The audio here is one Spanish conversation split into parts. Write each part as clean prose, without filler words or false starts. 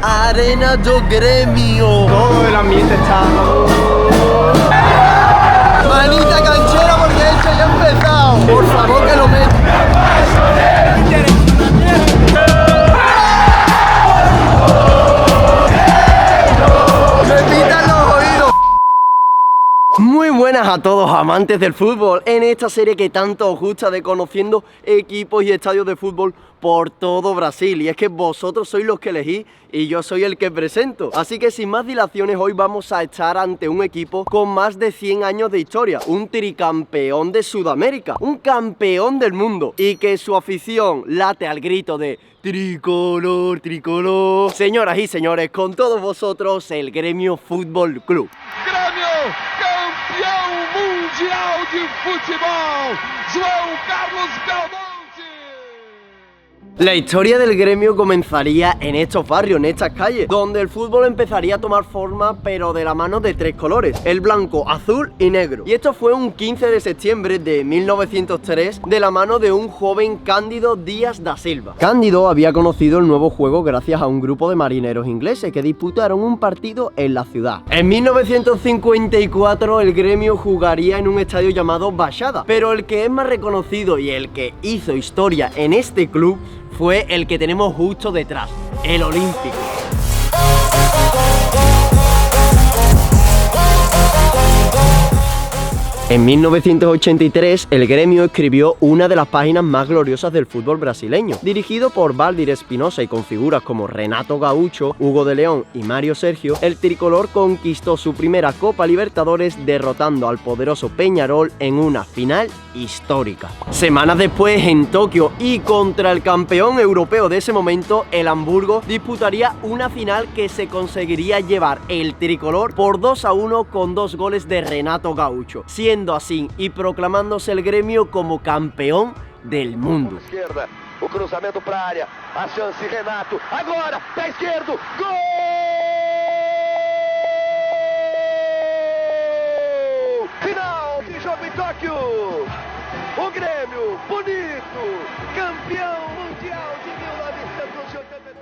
Arena do Gremio. Todo el ambiente está... Manita canchera porque esto ya ha empezado. Por favor que lo metan. Me pitan los oídos. Muy buenas a todos amantes del fútbol en esta serie que tanto os gusta de conociendo equipos y estadios de fútbol por todo Brasil. Y es que vosotros sois los que elegís y yo soy el que presento. Así que sin más dilaciones, hoy vamos a estar ante un equipo con más de 100 años de historia, un tricampeón de Sudamérica, un campeón del mundo y que su afición late al grito de tricolor, tricolor. Señoras y señores, con todos vosotros el Gremio Fútbol Club. Grêmio, campeão mundial de futebol, João Carlos Belmonte. La historia del Gremio comenzaría en estos barrios, en estas calles, donde el fútbol empezaría a tomar forma, pero de la mano de tres colores, el blanco, azul y negro. Y esto fue un 15 de septiembre de 1903, de la mano de un joven Cândido Dias da Silva. Cândido había conocido el nuevo juego gracias a un grupo de marineros ingleses que disputaron un partido en la ciudad. En 1954 el Gremio jugaría en un estadio llamado Baixada, pero el que es más reconocido y el que hizo historia en este club fue el que tenemos justo detrás, el Olímpico. En 1983, el Gremio escribió una de las páginas más gloriosas del fútbol brasileño. Dirigido por Valdir Espinosa y con figuras como Renato Gaúcho, Hugo de León y Mario Sergio, el tricolor conquistó su primera Copa Libertadores derrotando al poderoso Peñarol en una final histórica. Semanas después, en Tokio y contra el campeón europeo de ese momento, el Hamburgo, disputaría una final que se conseguiría llevar el tricolor por 2-1 con 2 goles de Renato Gaúcho, siendo así y proclamándose el Gremio como campeón del mundo. Izquierda, o cruzamento para a área, a chance Renato, agora, pé esquerdo, gol! Final de jogo em Tóquio, o Grêmio, bonito, campeão mundial de 1983.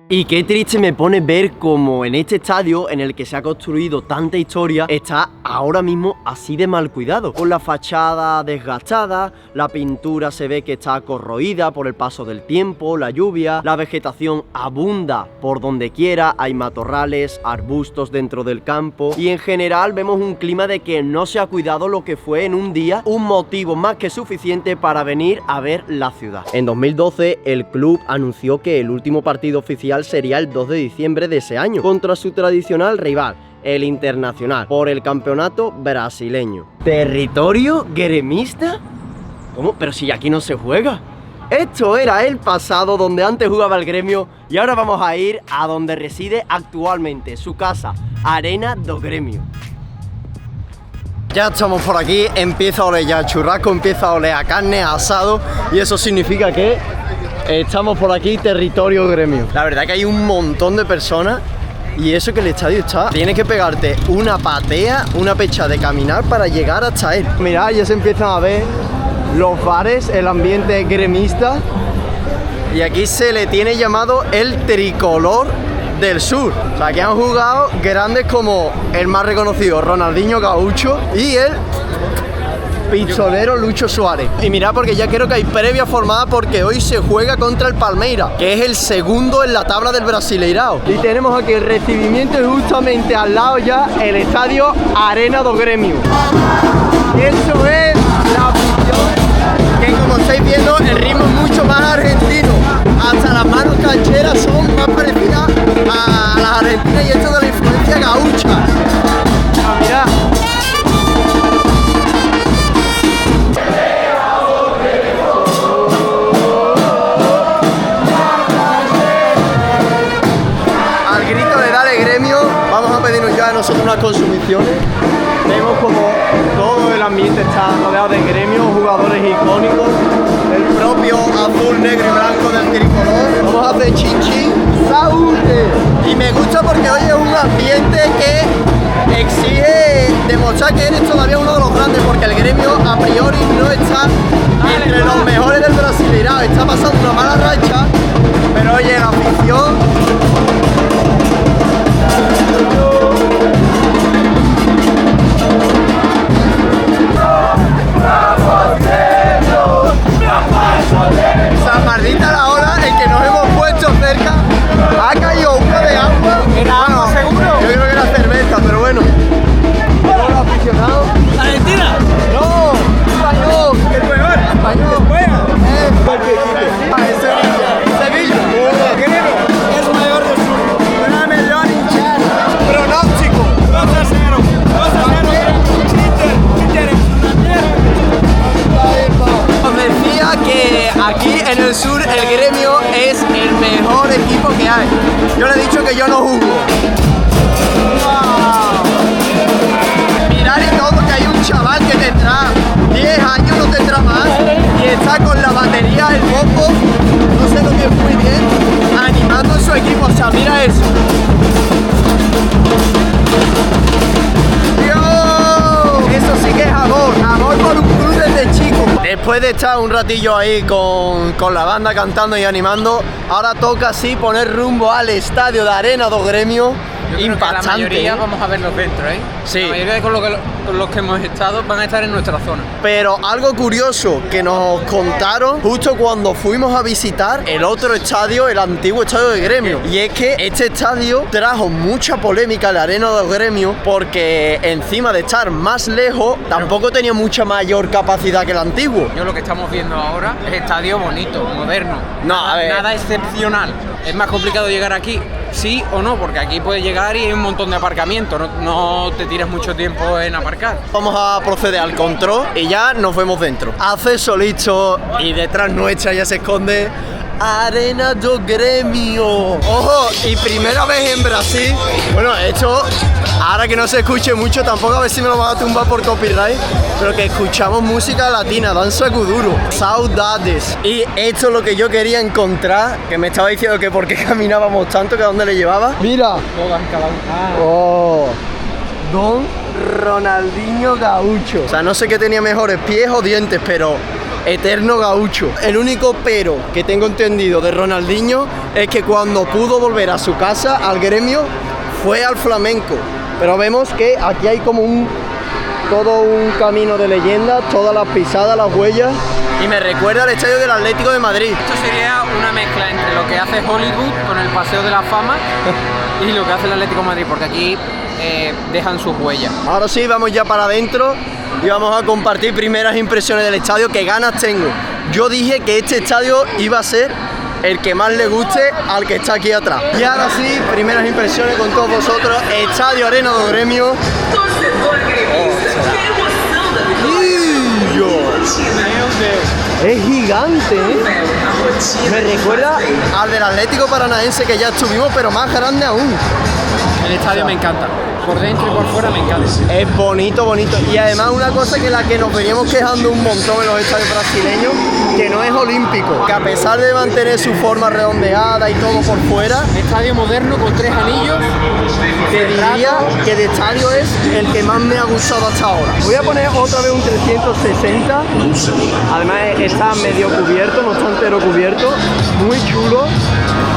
Y qué triste me pone ver cómo en este estadio en el que se ha construido tanta historia está ahora mismo así de mal cuidado, con la fachada desgastada, la pintura se ve que está corroída por el paso del tiempo, la lluvia, la vegetación abunda por donde quiera, hay matorrales, arbustos dentro del campo y en general vemos un clima de que no se ha cuidado lo que fue en un día un motivo más que suficiente para venir a ver la ciudad. En 2012 el club anunció que el último partido oficial sería el 2 de diciembre de ese año contra su tradicional rival, el Internacional, por el campeonato brasileño. ¿Territorio gremista? ¿Cómo? Pero si aquí no se juega. Esto era el pasado donde antes jugaba el Gremio y ahora vamos a ir a donde reside actualmente, su casa, Arena do Gremio. Ya estamos por aquí, empieza a oler ya churrasco, empieza a oler a carne, a asado y eso significa que estamos por aquí, territorio Gremio. La verdad que hay un montón de personas y eso que el estadio está. Tienes que pegarte una patea, una pecha de caminar para llegar hasta él. Mirad, ya se empiezan a ver los bares, el ambiente gremista. Y aquí se le tiene llamado el tricolor del sur. O sea, que han jugado grandes como el más reconocido, Ronaldinho Gaúcho, y el pizzonero Lucho Suárez. Y mirad, porque ya creo que hay previa formada porque hoy se juega contra el Palmeiras, que es el segundo en la tabla del Brasileirao. Y tenemos aquí el recibimiento y justamente al lado ya el estadio Arena do Gremio. Y eso es la afición, que como estáis viendo el ritmo es mucho más argentino. Hasta las manos cancheras son más parecidas a las argentinas y esto de la influencia gaucha. Mirad. Nosotros unas consumiciones, vemos como todo el ambiente está rodeado de Gremio, jugadores icónicos, el propio azul, negro y blanco del tricolor. Vamos a hacer chin chin, ¡saúde! Y me gusta porque hoy es un ambiente que exige demostrar que eres todavía uno de los grandes, porque el Gremio a priori no está entre los mejores del Brasileirao, está pasando una mala racha, pero oye, la afición... San Martita la hora en que nos hemos puesto cerca, ha caído una de agua. ¿Era agua seguro? Yo creo que era cerveza, pero bueno. ¿Cómo lo aficionado? ¿Argentina? ¡No! ¡Español! ¿El mejor? ¡Español! ¡Juega! Es Sevilla. ¡Sevilla! Es mayor del sur. Una melón hinchada. Pronóstico. 2-0. 2-0. Inter es una mierda. Os decía que aquí en el sur el Gremio es el mejor equipo que hay. Yo le he dicho que yo no jugo. ¡Wow! Mirad y todo que hay un chaval que tendrá 10 años, no tendrá más, y está con la batería, el bombo, no sé lo que es muy bien, animando a su equipo. O sea, mira eso. Eso sí que es amor por un club desde chico. Después de estar un ratillo ahí con la banda cantando y animando, ahora toca así poner rumbo al estadio de Arena do Gremio. Yo creo Impactante, que la mayoría ¿eh? vamos a verlos dentro, ¿eh? Sí. La mayoría de con los que hemos estado van a estar en nuestra zona. Pero algo curioso que nos contaron justo cuando fuimos a visitar el otro estadio, el antiguo estadio de Gremio, y es que este estadio trajo mucha polémica a la Arena del Gremio porque encima de estar más lejos tampoco tenía mucha mayor capacidad que el antiguo. Yo lo que estamos viendo ahora es estadio bonito, moderno. No, a ver. Nada excepcional. Es más complicado llegar aquí, sí o no, porque aquí puedes llegar y hay un montón de aparcamientos, no te tiras mucho tiempo en aparcar. Vamos a proceder al control y ya nos vemos dentro. Acceso listo y detrás nuestra ya se esconde Arena do Gremio. Ojo, y primera vez en Brasil. Bueno, esto, ahora que no se escuche mucho, tampoco a ver si me lo van a tumbar por copyright, pero que escuchamos música latina, danza kuduro, saudades. Y esto es lo que yo quería encontrar, que me estaba diciendo que por qué caminábamos tanto, que a dónde le llevaba. Mira. Oh. Don Ronaldinho Gaucho. O sea, no sé qué tenía mejores, pies o dientes, pero eterno gaucho. El único pero que tengo entendido de Ronaldinho es que cuando pudo volver a su casa, al Gremio, fue al flamenco. Pero vemos que aquí hay como todo un camino de leyenda, todas las pisadas, las huellas. Y me recuerda al estadio del Atlético de Madrid. Esto sería una mezcla entre lo que hace Hollywood con el Paseo de la Fama y lo que hace el Atlético de Madrid, porque aquí dejan sus huellas. Ahora sí, vamos ya para adentro y vamos a compartir primeras impresiones del estadio. ¿Qué ganas tengo? Yo dije que este estadio iba a ser el que más le guste al que está aquí atrás. Y ahora sí, primeras impresiones con todos vosotros. Estadio Arena do Gremio. Es gigante, ¿eh? Me recuerda al del Atlético Paranaense que ya estuvimos, pero más grande aún. El estadio me encanta. Por dentro y por fuera me encanta. Es bonito, bonito. Y además una cosa que la que nos veníamos quejando un montón en los estadios brasileños, que no es olímpico. Que a pesar de mantener su forma redondeada y todo por fuera, Estadio moderno con 3 anillos. te diría que de estadio es el que más me ha gustado hasta ahora. Voy a poner otra vez un 360. Además está medio cubierto, no está entero cubierto. Muy chulo.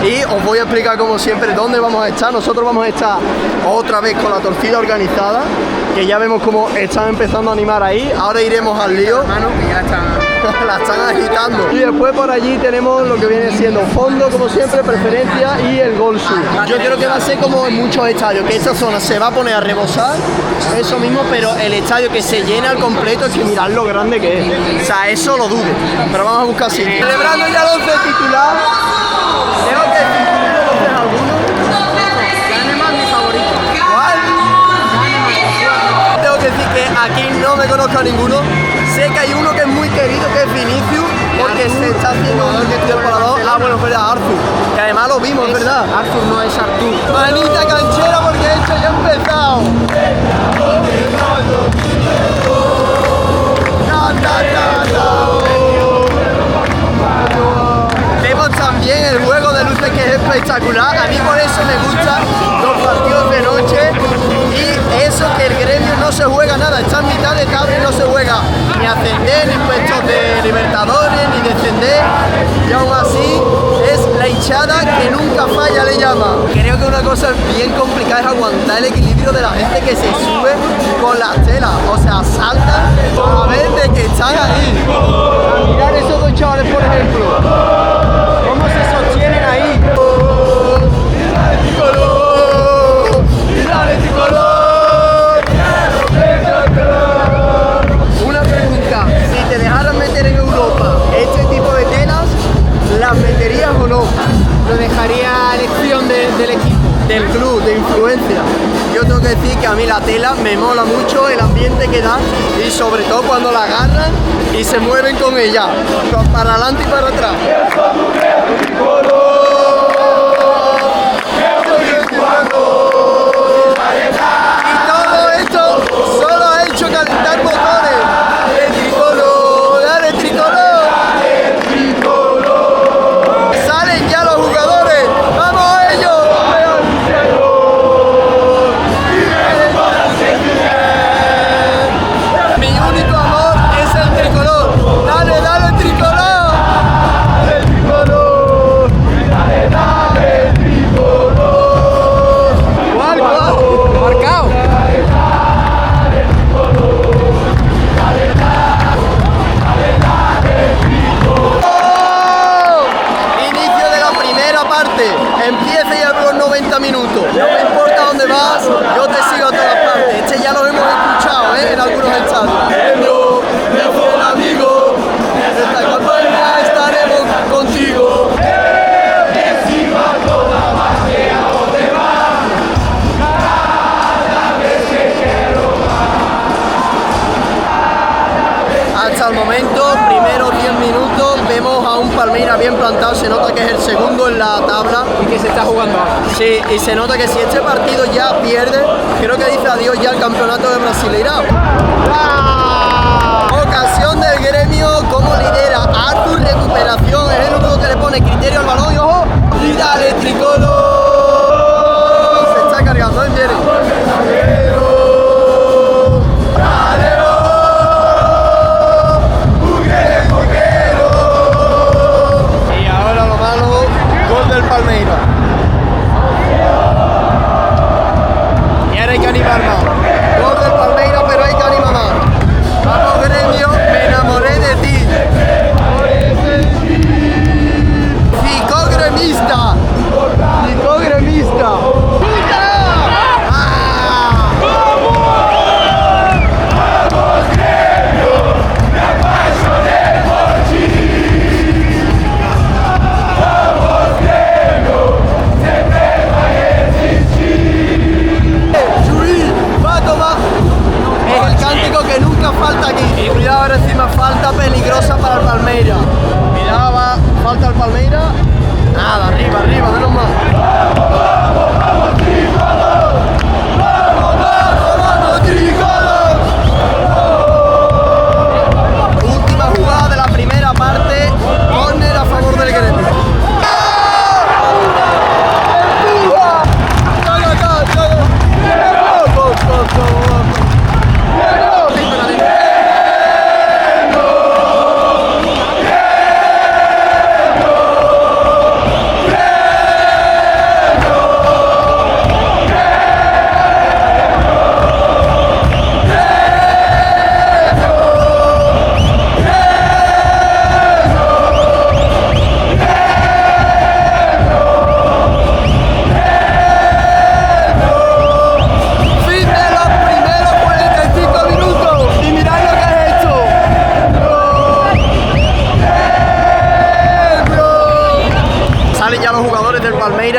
Y os voy a explicar como siempre dónde vamos a estar. Nosotros vamos a estar otra vez con la torcida organizada, que ya vemos cómo están empezando a animar ahí. Ahora iremos al lío. Hermano, que ya están. La están agitando. Y después por allí tenemos lo que viene siendo fondo, como siempre, preferencia y el gol sur. Yo creo que va a ser como en muchos estadios, que esta zona se va a poner a rebosar, eso mismo, pero el estadio que se llena al completo, es que mirad lo grande que es. O sea, eso lo dudo, pero vamos a buscar sitio. Celebrando ya el 11 titular. Tengo que decir alguno. Kahneman, mi favorito. ¿Cuál? Tengo que decir que aquí no me conozco a ninguno. Sé que hay uno que es muy querido, que es Vinicius, porque se está haciendo un tío para dos. Ah, bueno, es verdad, Arthur. Que además lo vimos, es verdad. Arthur no es Artur. Manita canchera porque esto ya ha empezado. Vemos también el juego de luces que es espectacular. A mí por eso me gustan los partidos de noche y es está en mitad de tabla y no se juega ni ascender, ni puestos de Libertadores, ni descender, y aún así es la hinchada que nunca falla, le llama. Creo que una cosa bien complicada es aguantar el equilibrio de la gente que se sube con las telas, o sea, saltan a ver de que están ahí. A mirar esos dos chavales, por ejemplo, cómo se sostienen ahí. Una pregunta, si te dejaran meter en Europa este tipo de telas, ¿las meterías o no? Lo dejaría a elección del equipo. Del club, de influencia. Yo tengo que decir que a mí la tela me mola mucho el ambiente que da y sobre todo cuando la agarran y se mueven con ella, para adelante y para atrás. Y todo esto solo ha hecho calentar motores. ¡El tricolor! ¡Dale tricolor! ¡Salen ya los jugadores! ¡Vamos ellos! Mi único amor es el tricolor. ¡Dale, dale tricolor! ¡Dale tricolor! ¡Dale, dale tricolor! ¡Cuál, cuál! Marcado. Inicio de la primera parte. Empieza ya por los 90 minutos. No me importa dónde vas, yo te sigo a todas partes. Este ya lo hemos escuchado, en algunos estadios. Mi fiel amigo, esta campaña estaremos contigo. Hasta el momento, primeros 10 minutos, vemos a un Palmeiras bien plantado, se nota que es el segundo en la tabla. Y que se está jugando ahora. Sí, y se nota que si este partido ya pierde, creo que dice adiós ya al campeonato de Brasileirão. Ocasión del Gremio, como lidera Arthur, recuperación, es el único que le pone criterio al balón y ojo, y dale tricolor. Se está cargando, viene. Y ahora lo malo, gol del Palmeiras. Y ahora hay que animar más. Gol del Palmeiras, pero hay que animar más. Vamos Gremio, me enamoré de ti. Ficó gremista. Ficó gremista. Va a tomar. Es el cántico que nunca falta aquí. Y cuidado ahora encima, falta peligrosa para el Palmeiras. Cuidado, va, falta el Palmeiras. Nada, arriba, arriba, menos mal. ¡Vamos, tricolor! ¡Vamos, vamos, vamos, tricolor! Última jugada de la primera parte. Córner a favor del Gremio.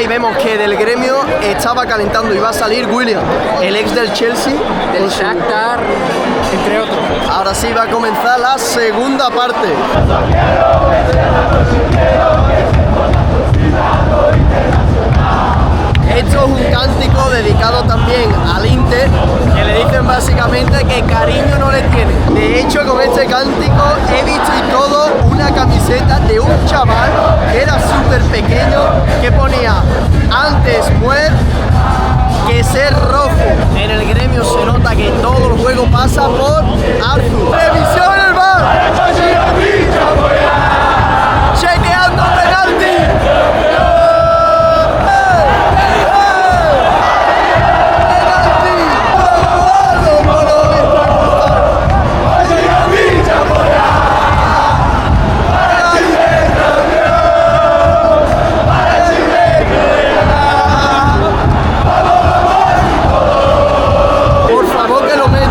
Y vemos que del Gremio estaba calentando y va a salir William, el ex del Chelsea, Del Shakhtar, entre otros. Ahora sí va a comenzar la segunda parte. Esto es un cántico dedicado también al Inter, que le dicen básicamente que cariño no le tiene. De hecho, con este cántico he visto y todo una camiseta de un chaval que era súper pequeño, que ponía antes muer que ser rojo. En el Gremio se nota que todo el juego pasa por Arthur. ¡Revisión el VAR! ¡Chequeando penalti! Por favor que lo meta.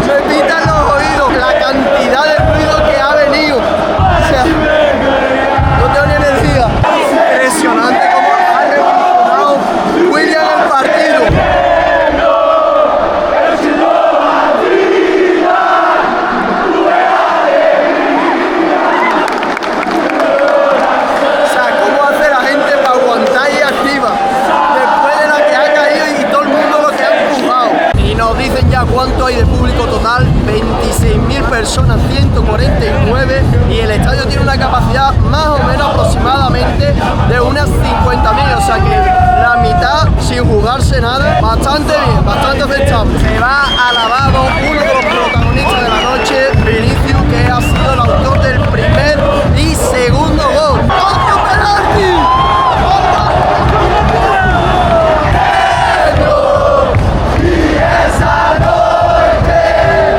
Me pitan los oídos la cantidad de ruido que ha venido. O sea, no tengo ni energía. Impresionante cómo ha revolucionado William el partido. O sea, cómo hace la gente para aguantar ahí arriba después de la que ha caído y todo el mundo lo que ha empujado. Y nos dicen ya cuánto hay de público total: 26.000 personas, 149, y el estadio tiene una capacidad más o menos aproximadamente de unas 50.000, o sea que la mitad sin jugarse nada. Bastante bien, bastante aceptable. Se va alabado uno de los protagonistas de la noche, Vinicius, que ha sido el autor del primer y segundo gol. ¡Otro penalti!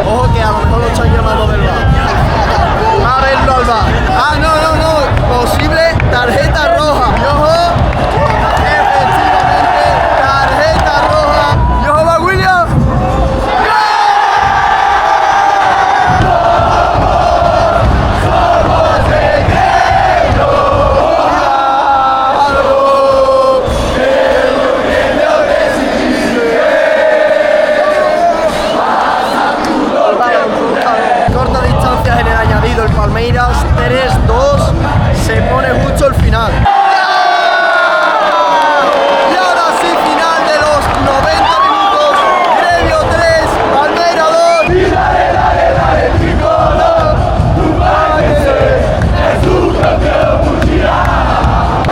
Ojo que a lo mejor lo están llamando del VAR. A verlo al VAR. Ah, no. Posible tarjeta roja. Y ojo, efectivamente, tarjeta roja. Y ojo, va William. Corta distancias en el añadido, el Palmeiras 3-2, se pone justo el final. Y ahora sí, final de los 90 minutos, Gremio 3, Palmeiras 2.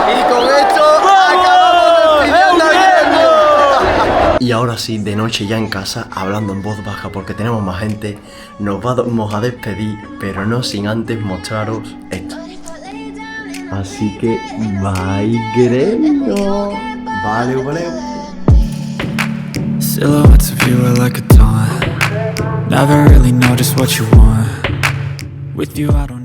Y con esto acabamos el final del Gremio. Y ahora sí, de noche ya en casa, hablando en voz baja porque tenemos más gente, nos vamos a despedir, pero no sin antes mostraros esto. Así que, bye Gremio. Vale. Silhouettes of you are like a taunt. Never really know just what you want. With you I don't